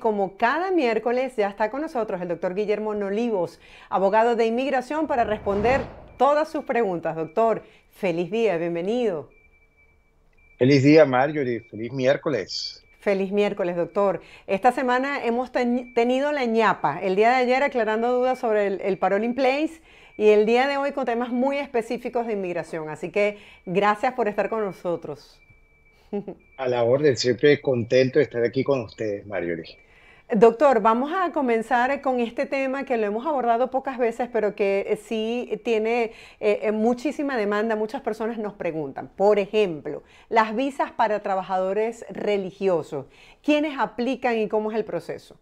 Como cada miércoles ya está con nosotros el doctor Guillermo Nolivos, abogado de inmigración, para responder todas sus preguntas. Doctor, feliz día, bienvenido. Feliz día, Marjorie. Feliz miércoles. Feliz miércoles, doctor. Esta semana hemos tenido la ñapa. El día de ayer aclarando dudas sobre el parole in place y el día de hoy con temas muy específicos de inmigración. Así que gracias por estar con nosotros. A la orden, siempre contento de estar aquí con ustedes, Marjorie. Doctor, vamos a comenzar con este tema que lo hemos abordado pocas veces, pero que sí tiene muchísima demanda. Muchas personas nos preguntan, por ejemplo, las visas para trabajadores religiosos. ¿Quiénes aplican y cómo es el proceso?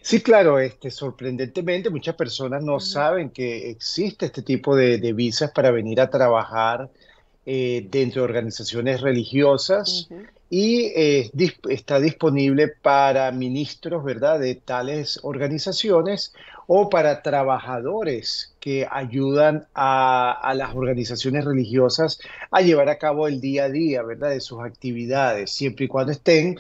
Sí, claro, sorprendentemente muchas personas no Ujú, saben que existe este tipo de visas para venir a trabajar dentro de organizaciones religiosas ujú, y está disponible para ministros, ¿verdad?, de tales organizaciones o para trabajadores que ayudan a las organizaciones religiosas a llevar a cabo el día a día, ¿verdad?, de sus actividades, siempre y cuando estén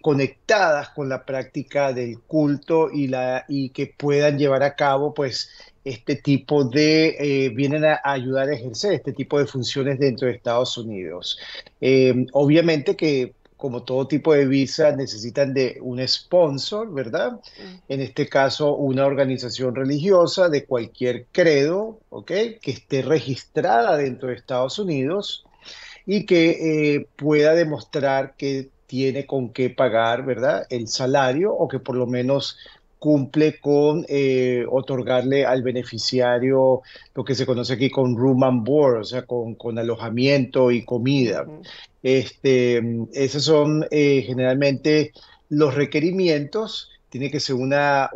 conectadas con la práctica del culto y que puedan llevar a cabo, pues, vienen a ayudar a ejercer este tipo de funciones dentro de Estados Unidos. Obviamente que, como todo tipo de visa, necesitan de un sponsor, ¿verdad? En este caso, una organización religiosa de cualquier credo, ¿ok? Que esté registrada dentro de Estados Unidos y que pueda demostrar que tiene con qué pagar, ¿verdad? El salario o que por lo menos cumple con otorgarle al beneficiario lo que se conoce aquí con room and board, o sea, con alojamiento y comida. ujú. Esos son generalmente los requerimientos. Tiene que ser una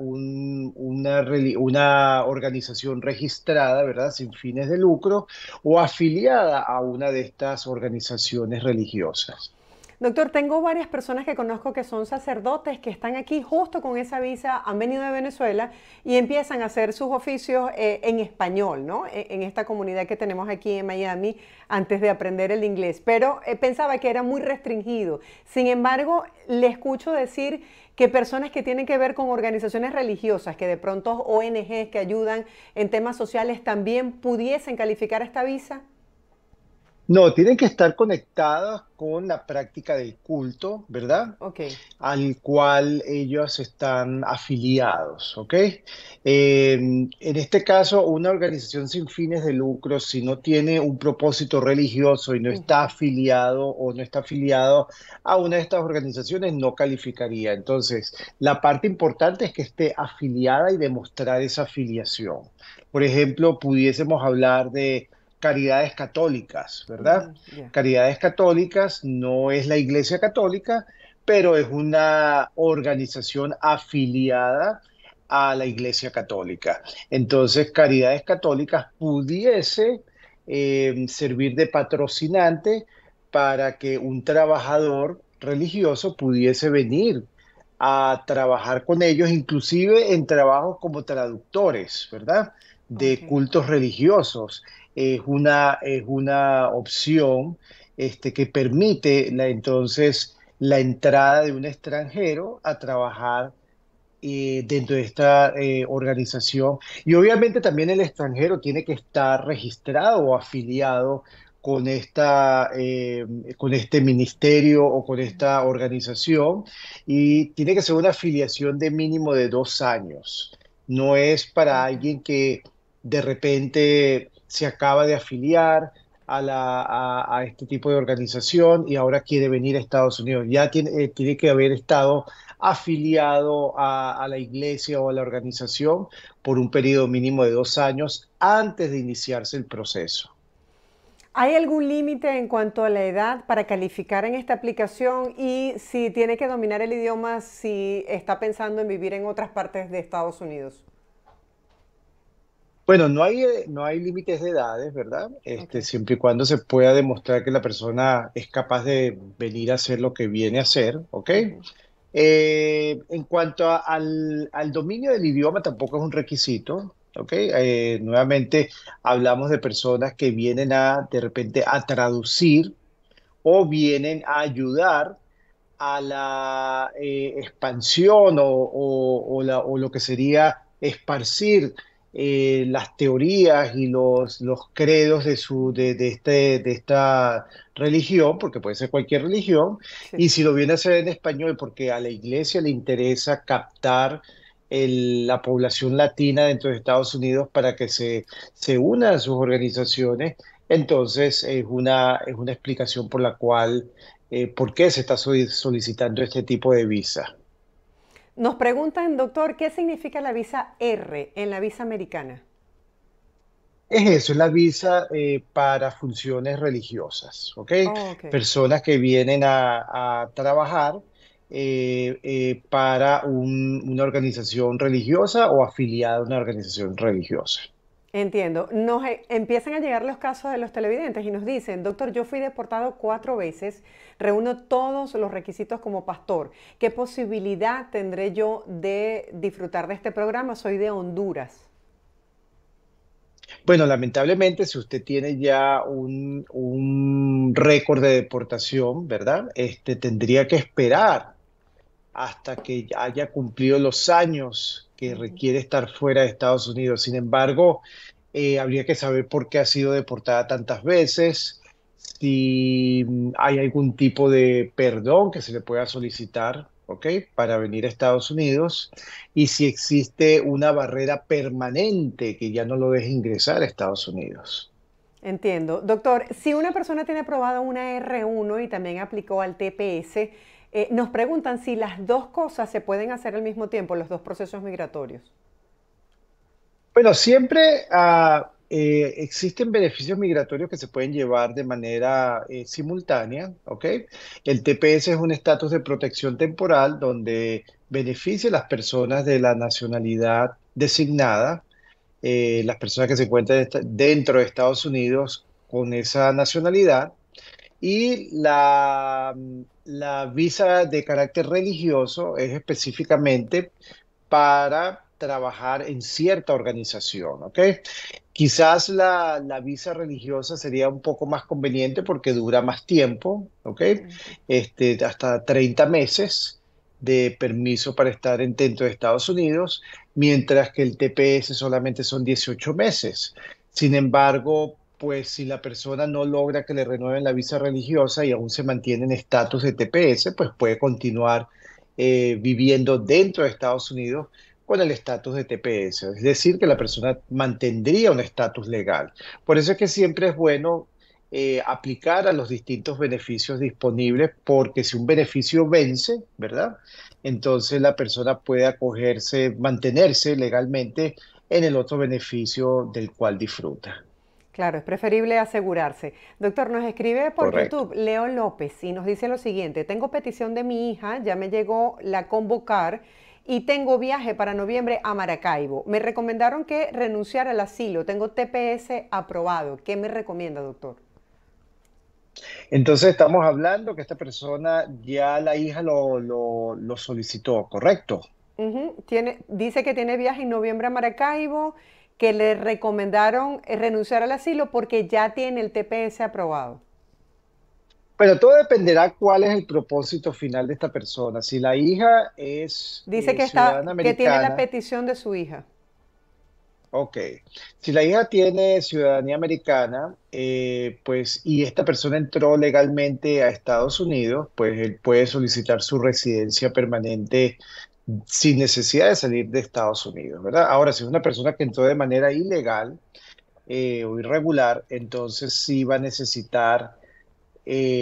organización registrada, ¿verdad? Sin fines de lucro o afiliada a una de estas organizaciones religiosas. Doctor, tengo varias personas que conozco que son sacerdotes que están aquí justo con esa visa, han venido de Venezuela y empiezan a hacer sus oficios en español, ¿no? En esta comunidad que tenemos aquí en Miami antes de aprender el inglés. Pero pensaba que era muy restringido. Sin embargo, le escucho decir que personas que tienen que ver con organizaciones religiosas, que de pronto ONGs que ayudan en temas sociales también pudiesen calificar esta visa. No, tienen que estar conectadas con la práctica del culto, ¿verdad? Ok. Al cual ellos están afiliados, ¿ok? En este caso, una organización sin fines de lucro, si no tiene un propósito religioso y no está Ujú. afiliado o no está afiliado a una de estas organizaciones, no calificaría. Entonces, la parte importante es que esté afiliada y demostrar esa afiliación. Por ejemplo, pudiésemos hablar de caridades católicas, ¿verdad? Ya. Caridades Católicas no es la Iglesia Católica, pero es una organización afiliada a la Iglesia Católica. Entonces, Caridades Católicas pudiese servir de patrocinante para que un trabajador religioso pudiese venir a trabajar con ellos, inclusive en trabajos como traductores, ¿verdad? De Ok. cultos religiosos. Es una opción que permite entonces la entrada de un extranjero a trabajar dentro de esta organización. Y obviamente también el extranjero tiene que estar registrado o afiliado con este ministerio o con esta organización y tiene que ser una afiliación de mínimo de 2 años. No es para Ok. alguien que de repente se acaba de afiliar a este tipo de organización y ahora quiere venir a Estados Unidos. Ya tiene que haber estado afiliado a la iglesia o a la organización por un periodo mínimo de 2 años antes de iniciarse el proceso. ¿Hay algún límite en cuanto a la edad para calificar en esta aplicación y si tiene que dominar el idioma si está pensando en vivir en otras partes de Estados Unidos? Bueno, no hay límites de edades, ¿verdad? Ok. Siempre y cuando se pueda demostrar que la persona es capaz de venir a hacer lo que viene a hacer, ¿ok? Ujú, En cuanto al dominio del idioma, tampoco es un requisito, ¿ok? Nuevamente, hablamos de personas que vienen de repente, a traducir o vienen a ayudar a la expansión o lo que sería esparcir las teorías y los credos de esta religión, porque puede ser cualquier religión, Sí. y si lo viene a hacer en español, porque a la iglesia le interesa captar la población latina dentro de Estados Unidos para que se una a sus organizaciones, entonces es una explicación por la cual ¿por qué se está solicitando este tipo de visa? Nos preguntan, doctor, ¿qué significa la visa R en la visa americana? Es eso, es la visa para funciones religiosas, ¿ok? Oh, ok. Personas que vienen a trabajar para una organización religiosa o afiliada a una organización religiosa. Entiendo. Empiezan a llegar los casos de los televidentes y nos dicen, doctor, yo fui deportado 4 veces, reúno todos los requisitos como pastor. ¿Qué posibilidad tendré yo de disfrutar de este programa? Soy de Honduras. Bueno, lamentablemente, si usted tiene ya un récord de deportación, ¿verdad? Tendría que esperar hasta que ya haya cumplido los años que requiere estar fuera de Estados Unidos. Sin embargo, habría que saber por qué ha sido deportada tantas veces, si hay algún tipo de perdón que se le pueda solicitar, ¿ok? Para venir a Estados Unidos, y si existe una barrera permanente que ya no lo deje ingresar a Estados Unidos. Entiendo. Doctor, si una persona tiene aprobada una R1 y también aplicó al TPS, nos preguntan si las dos cosas se pueden hacer al mismo tiempo, los dos procesos migratorios. Bueno, siempre existen beneficios migratorios que se pueden llevar de manera simultánea, ¿ok? El TPS es un estatus de protección temporal donde beneficia a las personas de la nacionalidad designada, las personas que se encuentran dentro de Estados Unidos con esa nacionalidad, y la visa de carácter religioso es específicamente para trabajar en cierta organización, ¿ok? Quizás la visa religiosa sería un poco más conveniente porque dura más tiempo, ¿ok? Hasta 30 meses de permiso para estar dentro de Estados Unidos, mientras que el TPS solamente son 18 meses. Sin embargo, pues si la persona no logra que le renueven la visa religiosa y aún se mantiene en estatus de TPS, pues puede continuar viviendo dentro de Estados Unidos con el estatus de TPS, es decir, que la persona mantendría un estatus legal. Por eso es que siempre es bueno aplicar a los distintos beneficios disponibles, porque si un beneficio vence, ¿verdad? Entonces la persona puede acogerse, mantenerse legalmente en el otro beneficio del cual disfruta. Claro, es preferible asegurarse. Doctor, nos escribe por Correcto. YouTube Leo López y nos dice lo siguiente, tengo petición de mi hija, ya me llegó la convocar y tengo viaje para noviembre a Maracaibo. Me recomendaron que renunciara al asilo, tengo TPS aprobado. ¿Qué me recomienda, doctor? Entonces estamos hablando que esta persona ya la hija lo solicitó, ¿correcto? Ujú, dice que tiene viaje en noviembre a Maracaibo, que le recomendaron renunciar al asilo porque ya tiene el TPS aprobado. Pero todo dependerá cuál es el propósito final de esta persona. Si la hija es Dice ciudadana que tiene la americana, petición de su hija. ok. Si la hija tiene ciudadanía americana, pues, y esta persona entró legalmente a Estados Unidos, pues él puede solicitar su residencia permanente sin necesidad de salir de Estados Unidos, ¿verdad? Ahora, si es una persona que entró de manera ilegal o irregular, entonces sí va a necesitar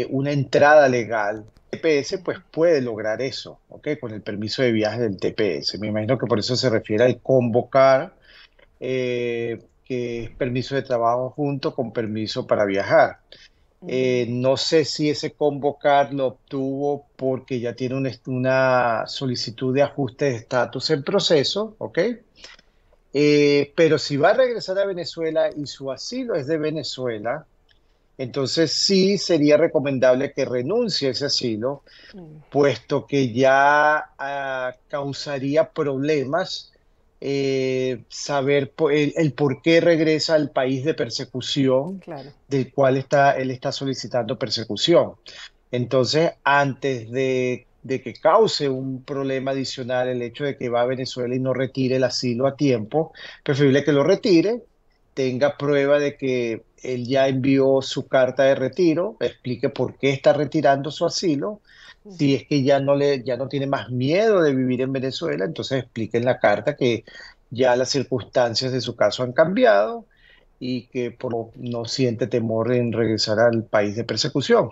una entrada legal. TPS pues puede lograr eso, ¿ok? Con el permiso de viaje del TPS. Me imagino que por eso se refiere al convocar, que es permiso de trabajo junto con permiso para viajar. No sé si ese convocar lo obtuvo porque ya tiene una solicitud de ajuste de estatus en proceso, ¿ok? Pero si va a regresar a Venezuela y su asilo es de Venezuela, entonces sí sería recomendable que renuncie a ese asilo, puesto que ya causaría problemas saber el por qué regresa al país de persecución Claro. del cual él está solicitando persecución. Entonces, antes de de que cause un problema adicional el hecho de que va a Venezuela y no retire el asilo a tiempo, preferible que lo retire, tenga prueba de que él ya envió su carta de retiro, explique por qué está retirando su asilo. Si es que ya no tiene más miedo de vivir en Venezuela, entonces explique en la carta que ya las circunstancias de su caso han cambiado y que no siente temor en regresar al país de persecución.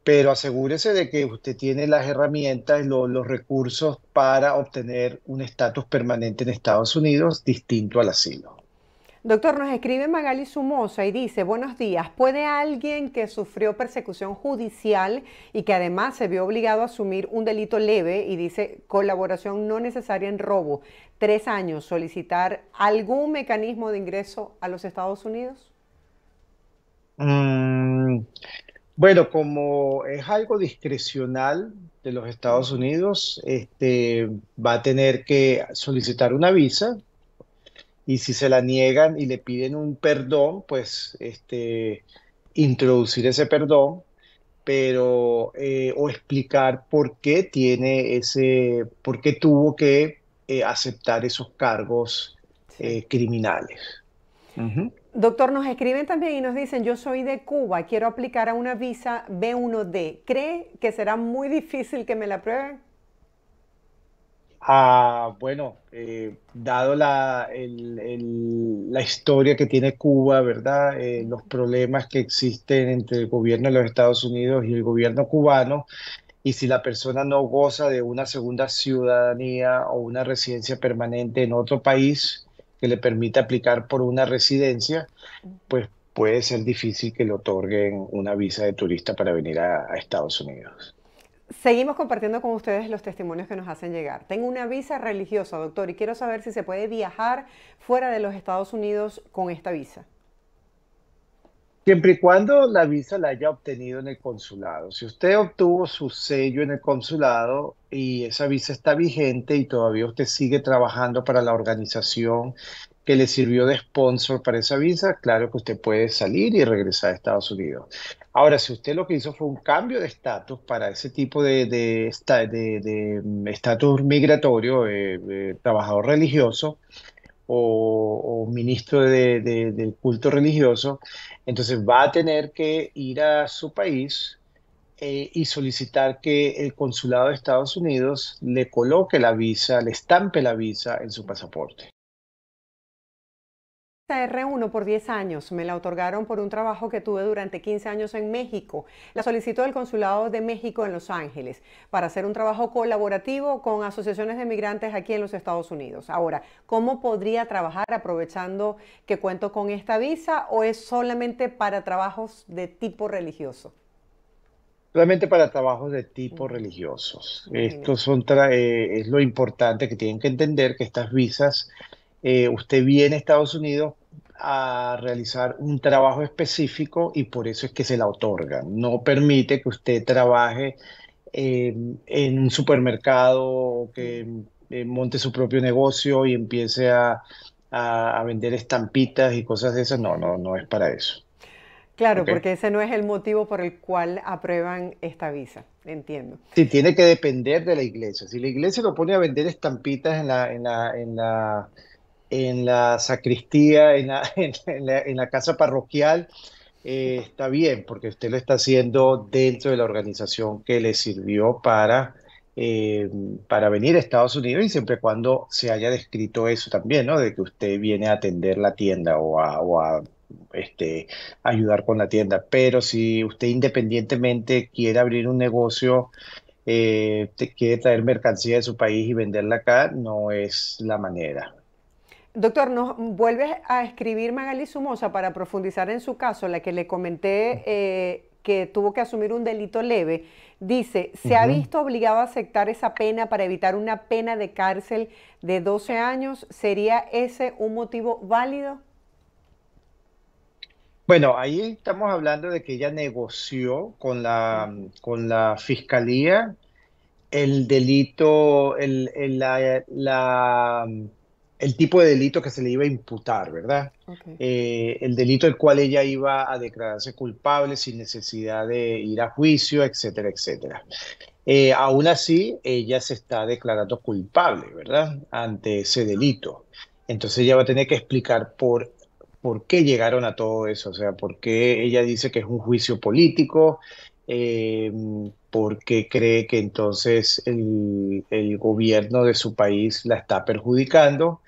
Pero asegúrese de que usted tiene las herramientas, los recursos para obtener un estatus permanente en Estados Unidos distinto al asilo. Doctor, nos escribe Magali Sumosa y dice, buenos días, ¿puede alguien que sufrió persecución judicial y que además se vio obligado a asumir un delito leve y dice colaboración no necesaria en robo, 3 años, solicitar algún mecanismo de ingreso a los Estados Unidos? Mm, bueno, como es algo discrecional de los Estados Ujú. Unidos, va a tener que solicitar una visa y si se la niegan y le piden un perdón, pues introducir ese perdón, pero o explicar por qué por qué tuvo que aceptar esos cargos Sí. criminales. Ujú. Doctor, nos escriben también y nos dicen, yo soy de Cuba, quiero aplicar a una visa B1D. ¿Cree que será muy difícil que me la aprueben? Bueno, dado la historia que tiene Cuba, ¿verdad? Los problemas que existen entre el gobierno de los Estados Unidos y el gobierno cubano, y si la persona no goza de una segunda ciudadanía o una residencia permanente en otro país que le permita aplicar por una residencia, pues puede ser difícil que le otorguen una visa de turista para venir a Estados Unidos. Seguimos compartiendo con ustedes los testimonios que nos hacen llegar. Tengo una visa religiosa, doctor, y quiero saber si se puede viajar fuera de los Estados Unidos con esta visa. Siempre y cuando la visa la haya obtenido en el consulado. Si usted obtuvo su sello en el consulado y esa visa está vigente y todavía usted sigue trabajando para la organización que le sirvió de sponsor para esa visa, claro que usted puede salir y regresar a Estados Unidos. Ahora, si usted lo que hizo fue un cambio de estatus para ese tipo de estatus migratorio, trabajador religioso, o ministro del culto religioso, entonces va a tener que ir a su país y solicitar que el consulado de Estados Unidos le coloque la visa, le estampe la visa en su pasaporte. Esta R1 por 10 años, me la otorgaron por un trabajo que tuve durante 15 años en México. La solicitó el Consulado de México en Los Ángeles para hacer un trabajo colaborativo con asociaciones de migrantes aquí en los Estados Unidos. Ahora, ¿cómo podría trabajar aprovechando que cuento con esta visa o es solamente para trabajos de tipo religioso? Solamente para trabajos de tipo religiosos. Imagínense. Es lo importante que tienen que entender que estas visas, usted viene a Estados Unidos a realizar un trabajo específico y por eso es que se la otorgan. No permite que usted trabaje en un supermercado o que monte su propio negocio y empiece a vender estampitas y cosas de esas. No, no, no es para eso. Claro, ¿Ok? porque ese no es el motivo por el cual aprueban esta visa, entiendo. Sí, tiene que depender de la iglesia. Si la iglesia lo pone a vender estampitas en la sacristía, en la casa parroquial, está bien, porque usted lo está haciendo dentro de la organización que le sirvió eh, para venir a Estados Unidos y siempre y cuando se haya descrito eso también, ¿no? De que usted viene a atender la tienda o a este, ayudar con la tienda. Pero si usted independientemente quiere abrir un negocio, quiere traer mercancía de su país y venderla acá, no es la manera. Doctor, nos vuelve a escribir Magali Sumosa para profundizar en su caso, la que le comenté que tuvo que asumir un delito leve. Dice, ¿se ha Ujú. visto obligado a aceptar esa pena para evitar una pena de cárcel de 12 años? ¿Sería ese un motivo válido? Bueno, ahí estamos hablando de que ella negoció con la fiscalía el delito, el tipo de delito que se le iba a imputar, ¿verdad? Ok. El delito del cual ella iba a declararse culpable sin necesidad de ir a juicio, etcétera, etcétera. Aún así, ella se está declarando culpable, ¿verdad? Ante ese delito. Entonces ella va a tener que explicar por qué llegaron a todo eso, o sea, por qué ella dice que es un juicio político, eh, por qué cree que entonces el gobierno de su país la está perjudicando.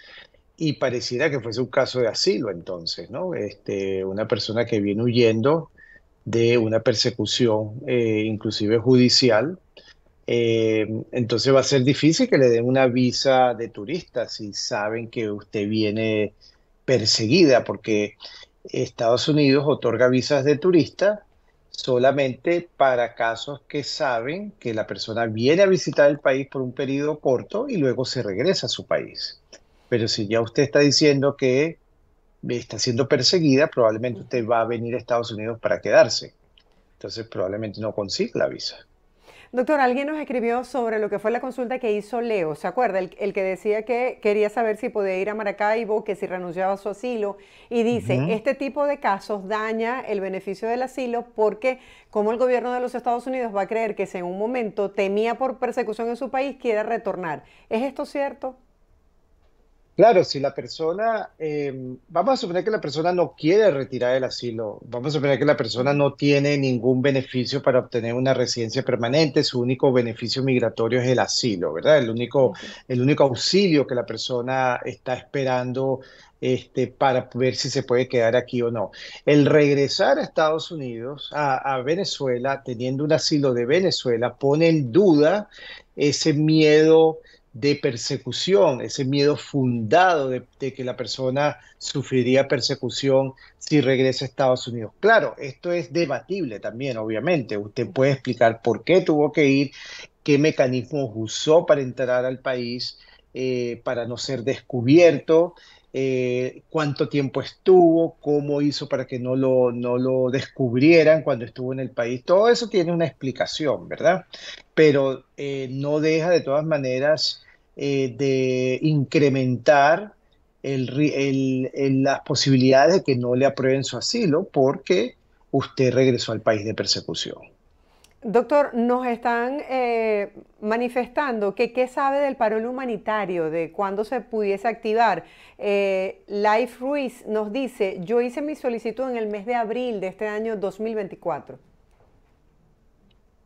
Y pareciera que fuese un caso de asilo entonces, ¿no? Una persona que viene huyendo de una persecución, inclusive judicial. Entonces va a ser difícil que le den una visa de turista si saben que usted viene perseguida, porque Estados Unidos otorga visas de turista solamente para casos que saben que la persona viene a visitar el país por un periodo corto y luego se regresa a su país. Pero si ya usted está diciendo que está siendo perseguida, probablemente usted va a venir a Estados Unidos para quedarse. Entonces probablemente no consiga la visa. Doctor, alguien nos escribió sobre lo que fue la consulta que hizo Leo, ¿se acuerda? El que decía que quería saber si podía ir a Maracaibo, que si renunciaba a su asilo, y dice, Ujú. este tipo de casos daña el beneficio del asilo porque como el gobierno de los Estados Unidos va a creer que si en un momento temía por persecución en su país, quiere retornar. ¿Es esto cierto? Claro, si la persona, vamos a suponer que la persona no quiere retirar el asilo, vamos a suponer que la persona Ujú, no tiene ningún beneficio para obtener una residencia permanente, su único beneficio migratorio es el asilo, ¿verdad? ujú. El único auxilio que la persona está esperando, para ver si se puede quedar aquí o no. El regresar a Estados Unidos, a Venezuela, teniendo un asilo de Venezuela, pone en duda ese miedo de persecución, ese miedo fundado de que la persona sufriría persecución si regresa a Estados Unidos. Claro, esto es debatible también, obviamente. Usted puede explicar por qué tuvo que ir, qué mecanismos usó para entrar al país, para no ser descubierto, cuánto tiempo estuvo, cómo hizo para que no lo descubrieran cuando estuvo en el país. Todo eso tiene una explicación, ¿verdad? Pero no deja de todas maneras de incrementar las posibilidades de que no le aprueben su asilo porque usted regresó al país de persecución. Doctor, nos están manifestando que qué sabe del parol humanitario, de cuándo se pudiese activar. Life Ruiz nos dice, yo hice mi solicitud en el mes de abril de este año 2024.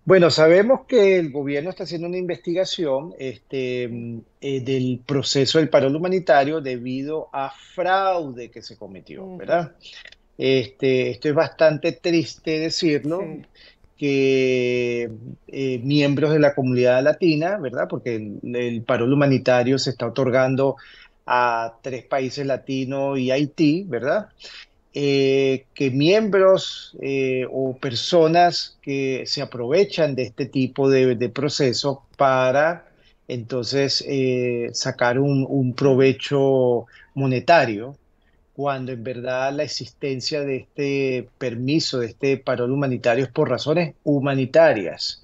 Bueno, sabemos que el gobierno está haciendo una investigación del proceso del parol humanitario debido a fraude que se cometió, Ujú, ¿verdad? Esto es bastante triste decirlo, sí. que miembros de la comunidad latina, ¿verdad? Porque el parol humanitario se está otorgando a 3 países latinos y Haití, ¿verdad? Que miembros o personas que se aprovechan de este tipo de proceso para entonces sacar un provecho monetario cuando en verdad la existencia de este permiso, de este parol humanitario es por razones humanitarias.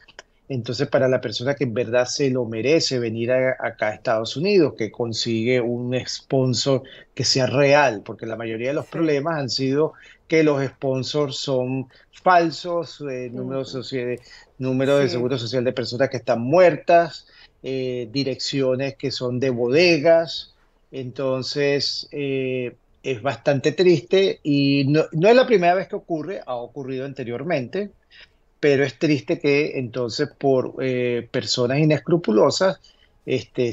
Entonces, para la persona que en verdad se lo merece venir acá a Estados Unidos, que consigue un sponsor que sea real, porque la mayoría de los Sí. problemas han sido que los sponsors son falsos, Ujú, números de sí. seguro social de personas que están muertas, direcciones que son de bodegas. Entonces, es bastante triste y no es la primera vez que ocurre, ha ocurrido anteriormente, pero es triste que entonces por personas inescrupulosas,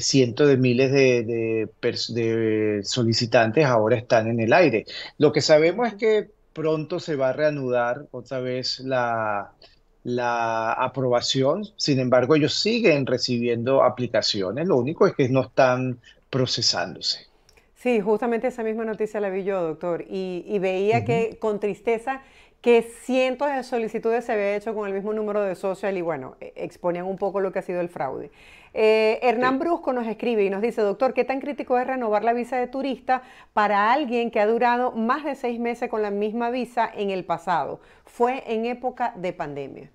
cientos de miles de solicitantes ahora están en el aire. Lo que sabemos es Ujú. que pronto se va a reanudar otra vez la aprobación. Sin embargo, ellos siguen recibiendo aplicaciones. Lo único es que no están procesándose. Sí, justamente esa misma noticia la vi yo, doctor, y veía Ujú. que con tristeza que cientos de solicitudes se había hecho con el mismo número de social y bueno, exponían un poco lo que ha sido el fraude. Hernán Sí. Brusco nos escribe y nos dice, doctor, ¿qué tan crítico es renovar la visa de turista para alguien que ha durado más de 6 meses con la misma visa en el pasado? Fue en época de pandemia.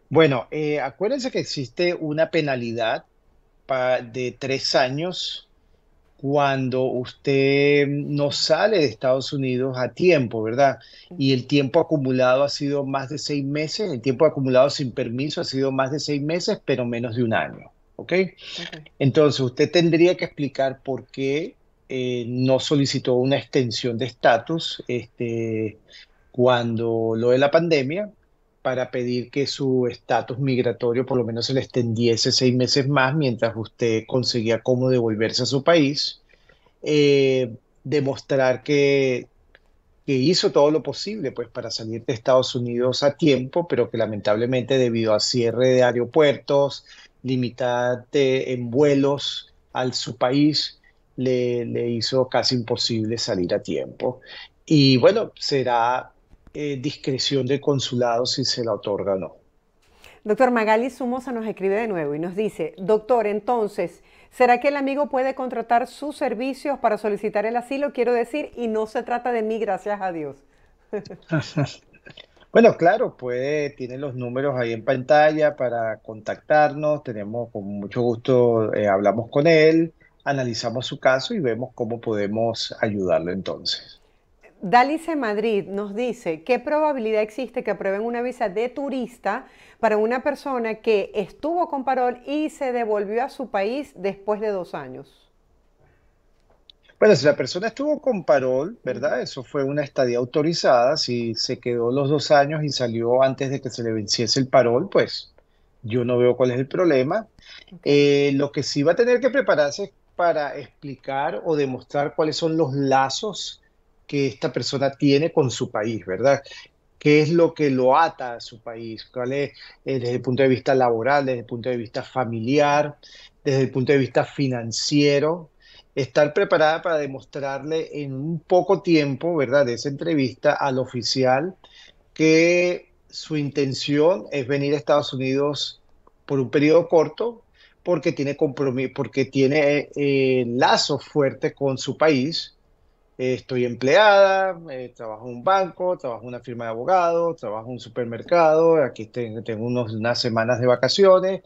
Bueno, acuérdense que existe una penalidad de 3 años cuando usted no sale de Estados Unidos a tiempo, ¿verdad? Y el tiempo acumulado ha sido más de 6 meses, el tiempo acumulado sin permiso ha sido más de 6 meses, pero menos de un año, ¿ok? Ok. Entonces, usted tendría que explicar por qué no solicitó una extensión de estatus cuando lo de la pandemia para pedir que su estatus migratorio por lo menos se le extendiese 6 meses más mientras usted conseguía cómo devolverse a su país. Demostrar que hizo todo lo posible pues para salir de Estados Unidos a tiempo, pero que lamentablemente debido al cierre de aeropuertos, limitante en vuelos a su país, le hizo casi imposible salir a tiempo. Y bueno, será discreción del consulado si se la otorga o no. Doctor Magali Sumosa nos escribe de nuevo y nos dice, doctor, entonces, ¿será que el amigo puede contratar sus servicios para solicitar el asilo? Quiero decir, y no se trata de mí, gracias a Dios. Bueno, claro, tiene los números ahí en pantalla para contactarnos. Tenemos con mucho gusto, hablamos con él, analizamos su caso y vemos cómo podemos ayudarlo entonces. Dalice Madrid nos dice, ¿qué probabilidad existe que aprueben una visa de turista para una persona que estuvo con parol y se devolvió a su país después de 2 años? Bueno, si la persona estuvo con parol, ¿verdad? Eso fue una estadía autorizada. Si se quedó los 2 años y salió antes de que se le venciese el parol, pues yo no veo cuál es el problema. Okay. Lo que sí va a tener que prepararse es para explicar o demostrar cuáles son los lazos que esta persona tiene con su país, ¿verdad? ¿Qué es lo que lo ata a su país? ¿Cuál es, desde el punto de vista laboral, desde el punto de vista familiar, desde el punto de vista financiero? Estar preparada para demostrarle en un poco tiempo, ¿verdad?, de esa entrevista al oficial que su intención es venir a Estados Unidos por un periodo corto porque tiene compromiso, porque tiene lazos fuertes con su país. Estoy empleada, trabajo en un banco, trabajo en una firma de abogados, trabajo en un supermercado, aquí tengo unas semanas de vacaciones.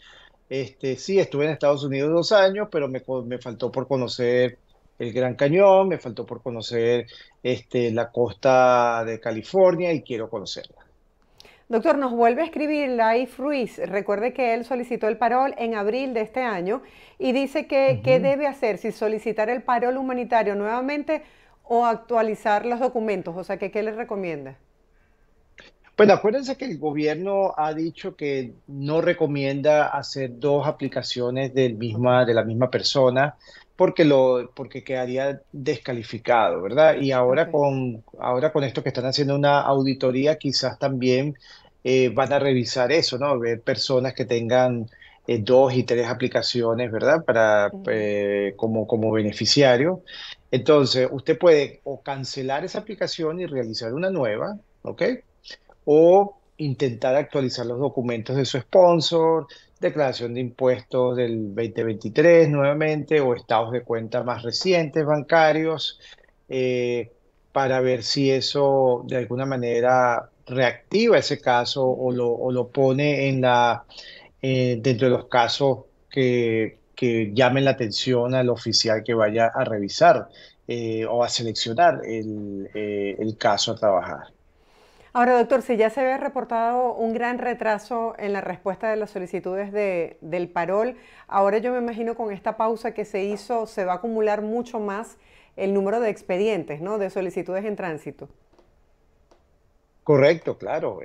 Sí, estuve en Estados Unidos 2 años, pero me faltó por conocer el Gran Cañón, me faltó por conocer la costa de California y quiero conocerla. Doctor, nos vuelve a escribir Laif Ruiz. Recuerde que él solicitó el parol en abril de este año y dice que qué Ujú. debe hacer, si solicitar el parol humanitario nuevamente o actualizar los documentos, o sea, que qué le recomienda. Bueno, acuérdense que el gobierno ha dicho que no recomienda hacer dos aplicaciones Ok, de la misma persona porque quedaría descalificado, ¿verdad? Y ok. ahora con esto que están haciendo una auditoría, quizás también van a revisar eso, ¿no? Ver personas que tengan dos y tres aplicaciones, ¿verdad? Ujú. Como beneficiario. Entonces, usted puede o cancelar esa aplicación y realizar una nueva, ¿ok? O intentar actualizar los documentos de su sponsor, declaración de impuestos del 2023 nuevamente o estados de cuenta más recientes bancarios, eh, para ver si eso de alguna manera reactiva ese caso o lo pone dentro de los casos que llamen la atención al oficial que vaya a revisar o a seleccionar el caso a trabajar. Ahora, doctor, si ya se había reportado un gran retraso en la respuesta de las solicitudes del parol, ahora yo me imagino con esta pausa que se hizo se va a acumular mucho más el número de expedientes, ¿no? De solicitudes en tránsito. Correcto, claro.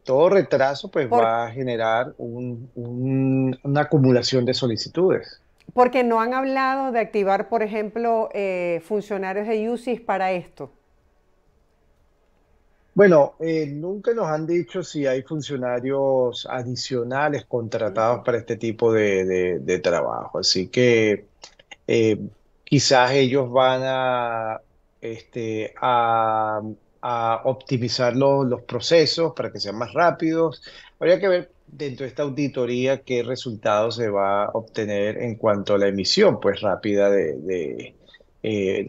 Todo retraso pues Por- va a generar una acumulación de solicitudes. Porque no han hablado de activar, por ejemplo, funcionarios de UCIS para esto. Bueno, nunca nos han dicho si hay funcionarios adicionales contratados para este tipo de trabajo. Así que eh, quizás ellos van este, a, a optimizar los procesos para que sean más rápidos. Habría que ver dentro de esta auditoría qué resultados se va a obtener en cuanto a la emisión, pues rápida de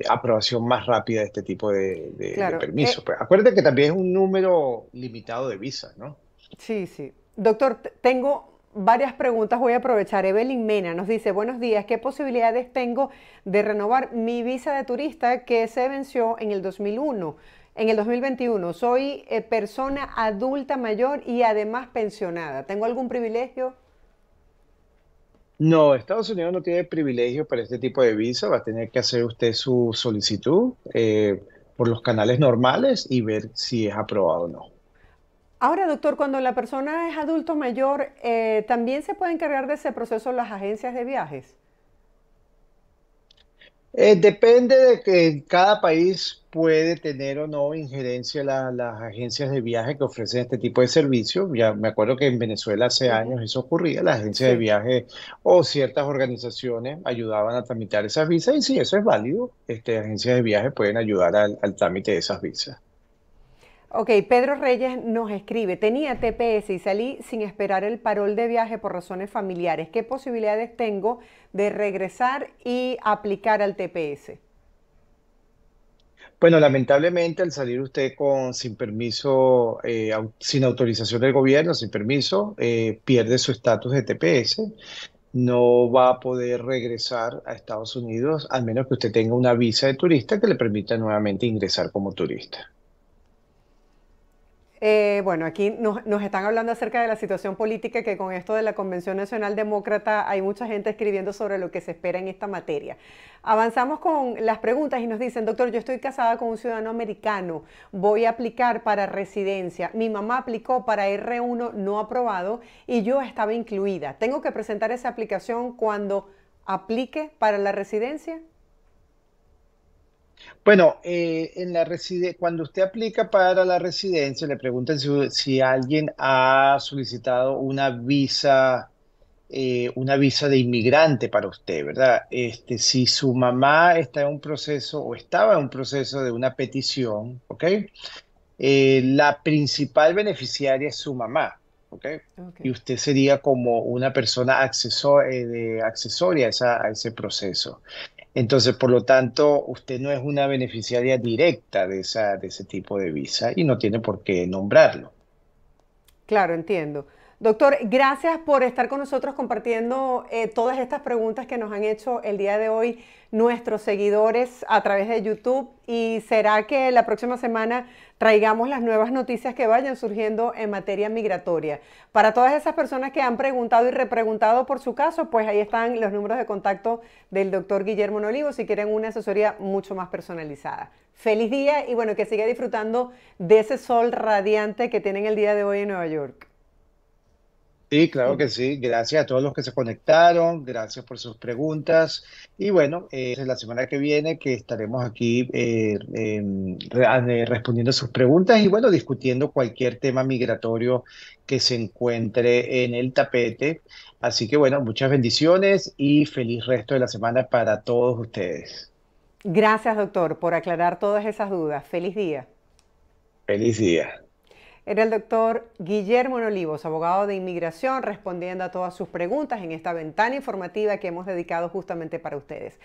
aprobación más rápida de este tipo de Claro, permisos. Pues acuérdate que también es un número limitado de visas, ¿no? sí, sí. Doctor, tengo varias preguntas, voy a aprovechar. Evelyn Mena nos dice, buenos días, ¿qué posibilidades tengo de renovar mi visa de turista que se venció en el 2001? En el 2021, soy persona adulta mayor y además pensionada. ¿Tengo algún privilegio? No, Estados Unidos no tiene privilegio para este tipo de visa. Va a tener que hacer usted su solicitud por los canales normales y ver si es aprobado o no. Ahora, doctor, cuando la persona es adulto mayor, ¿también se puede encargar de ese proceso las agencias de viajes? Depende de que cada país puede tener o no injerencia las agencias de viaje que ofrecen este tipo de servicios. Ya me acuerdo que en Venezuela hace Ujú. años eso ocurría, las agencias de Sí. viaje o ciertas organizaciones ayudaban a tramitar esas visas y sí, eso es válido. Agencias de viaje pueden ayudar al trámite de esas visas. Ok, Pedro Reyes nos escribe, tenía TPS y salí sin esperar el parol de viaje por razones familiares. ¿Qué posibilidades tengo de regresar y aplicar al TPS? Bueno, lamentablemente al salir usted sin permiso, sin autorización del gobierno, sin permiso, pierde su estatus de TPS. No va a poder regresar a Estados Unidos, al menos que usted tenga una visa de turista que le permita nuevamente ingresar como turista. Bueno, aquí nos están hablando acerca de la situación política, que con esto de la Convención Nacional Demócrata hay mucha gente escribiendo sobre lo que se espera en esta materia. Avanzamos con las preguntas y nos dicen, doctor, yo estoy casada con un ciudadano americano, voy a aplicar para residencia. Mi mamá aplicó para R1 no aprobado y yo estaba incluida. ¿Tengo que presentar esa aplicación cuando aplique para la residencia? Bueno, cuando usted aplica para la residencia, le preguntan si alguien ha solicitado una visa de inmigrante para usted, ¿verdad? Si su mamá está en un proceso o estaba en un proceso de una petición, ¿ok? La principal beneficiaria es su mamá, ¿ok? Ok. Y usted sería como una persona accesoria a ese proceso. Entonces, por lo tanto, usted no es una beneficiaria directa de ese tipo de visa y no tiene por qué nombrarlo. Claro, entiendo. Doctor, gracias por estar con nosotros compartiendo todas estas preguntas que nos han hecho el día de hoy nuestros seguidores a través de YouTube. Y será que la próxima semana traigamos las nuevas noticias que vayan surgiendo en materia migratoria. Para todas esas personas que han preguntado y repreguntado por su caso, pues ahí están los números de contacto del doctor Guillermo Nolivo si quieren una asesoría mucho más personalizada. Feliz día y bueno, que siga disfrutando de ese sol radiante que tienen el día de hoy en Nueva York. Sí, claro que sí. Gracias a todos los que se conectaron, gracias por sus preguntas. Y bueno, la semana que viene que estaremos aquí respondiendo sus preguntas y bueno, discutiendo cualquier tema migratorio que se encuentre en el tapete. Así que bueno, muchas bendiciones y feliz resto de la semana para todos ustedes. Gracias, doctor, por aclarar todas esas dudas. Feliz día. Feliz día. Era el doctor Guillermo Olivos, abogado de inmigración, respondiendo a todas sus preguntas en esta ventana informativa que hemos dedicado justamente para ustedes.